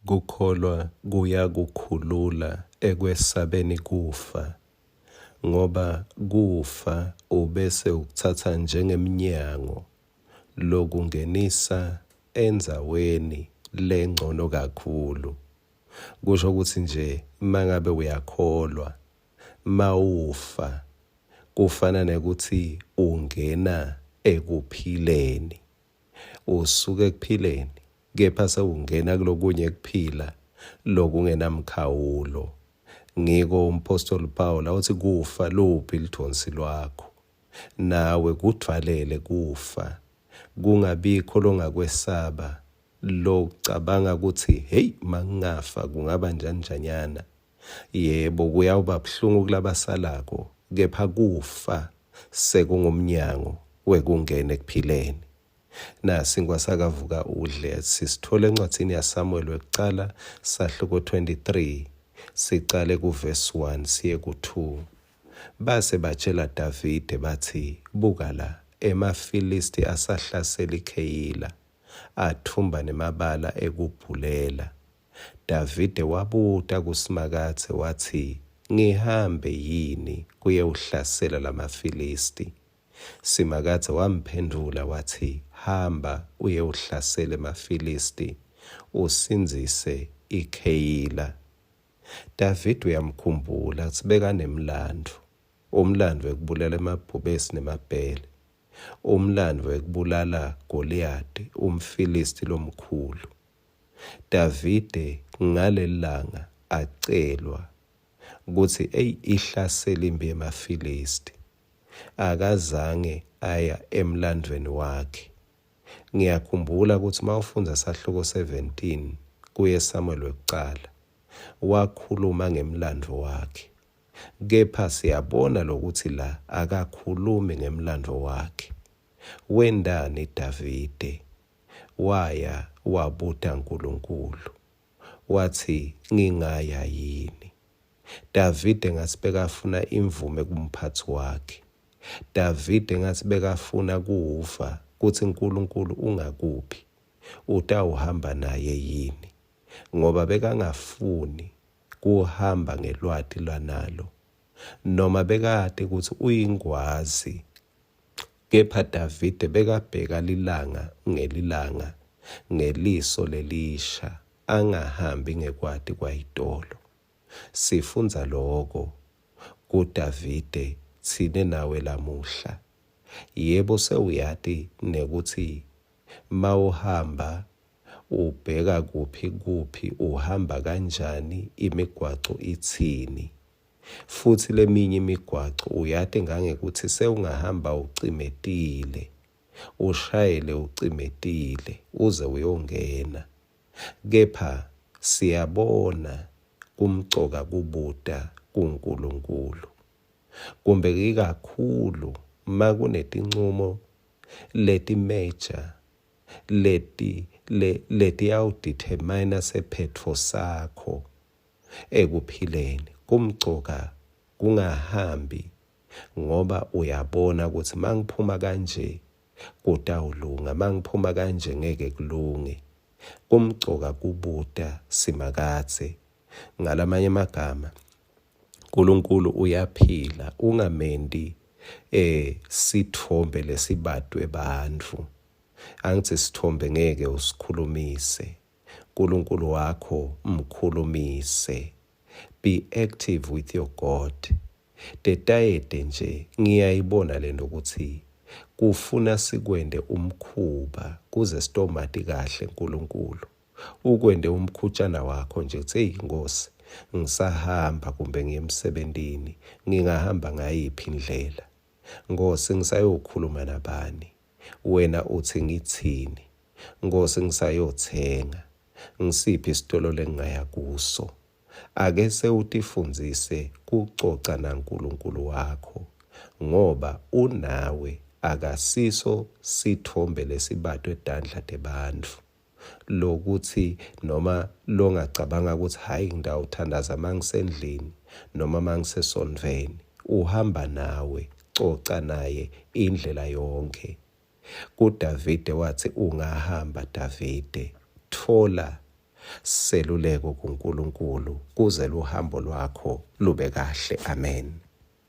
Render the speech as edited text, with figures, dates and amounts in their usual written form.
Kukholwa kuyakukhulula ekwesabeni kufa, ngoba kufa ubese ukuthatha njengeminyango lokungenisa endzaweni lengcono kakhulu. Kusho ukuthi nje mangabe uyakholwa, mawufa kufana nekuthi ungena ekuphileni. Usuke ekuphileni kepha sewungena kulokunye kuphila lokungenamkhawulo. Ngiko umpostoli Paul uthi kufa luphi lidonsi lwakho. Nawe kuthwalele kufa. Kungabikho longakwesaba lokucabanga ukuthi hey mangafa kungaba njani. Yebo kuyawuba buhlungu kulabasalako, kepha kufa sekungumnyango wekungena ekuphileni. Nasi kwasakavuka udle sisithola encwadini yaSamuel wekucala sahluko 23 siqale kuverse 1 siye ku2. Base batshela Davide bathi buka la emaFilisti asahlasela iKheyila athumba nemabala ekubhulela. Davide wabuta kuSimakathe wathi ngihambe yini kuye uhlasela lamaFilisti. Simakathe wamphendula wathi hamba uye uhlasela emaFilisti usinzise iKheyila. Davide uyamkhumbula ukuthi bekanemlando, umlando wekubulala emabhubesi nemabhele, umlando wekubulala Goliathi umFilisti lomkhulu. Davide ngalelanga acelwa ukuthi ihlasela impi yemaFilisti. Akazange aya emlandweni wakhe. Ngiyakhumbula ukuthi mawufunza sahluko 17 kuye Samuel wekucala wakhuluma ngemlando wakhe. Kepha siyabona lokuthi la akakhulumi ngemlando wakhe. Wendani Davide? Waya wabuta uNkulunkulu. Wathi ngingaya yini? Davide ngathi bekafuna imvume kumphathi wakhe. Davide ngathi bekafuna kufa kuthi uNkulunkulu ungakuphi, utawuhamba naye yini, ngoba bekangafuni kuhamba ngelwati lwanalo, noma bekade ukuthi uyingwazi. Kepha Davide bekabheka lilanga ngelilanga ngeliso lelisha, angahambi ngekwati kwayitolo. Sifunza lokho kuDavide sine nawe lamuhla. Yebo sewuyati nekuthi mawuhamba ubheka kuphi uhamba kanjani, imigwaco ithini. Futhi leminye imigwaco uyati ngangekuthi sewungahamba ucimetile, ushayele ucimetile uze uyongena. Kepha siyabona kumcoka kubuta kuNkulunkulu. Kumbe ikakhulu makunetincumo leti major leti yawudetermine sephetho sakho ekuphileni, kumcoka kungahambi, ngoba uyabona ukuthi mangiphuma kanje kutawulunga, mangiphuma kanje ngeke kulunge. Kumcoka kubuta Simakathe. Ngalamanye amagama uNkulunkulu uyaphila, ungamendi sithombe lesibadwe bantu. Angithi sithombe ngeke usikhulumise. uNkulunkulu wakho mkhulumise. Be active with your God. Detayede nje ngiyayibona lento ukuthi kufuna sikwende umkhuba kuze sitomati kahle uNkulunkulu. Ukwende umkhutshana wakho nje uthi hey Nkosi, ngisahamba kumbe ngiyemsebentini, ngingahamba ngayiphi indlela. Nkosi ngisayokhuluma nabani, wena uthi ngithini. Nkosi ngisayothenga, ngisiphi isitolo lengaya kuso. Ake sewutifundzise kucoca naNkulunkulu wakho, ngoba unawe akasiso sithombe lesibadwe edandla tebantu. Lokuthi noma longacabanga ukuthi hayi ngidawuthandaza mangisendlini noma mangisesonveni, uhamba nawe, coca naye indlela yonke. kuDavide wathi ungahamba Davide, thola seluleko kuNkulunkulu kuze uhambo lwakho lube kahle. Amen.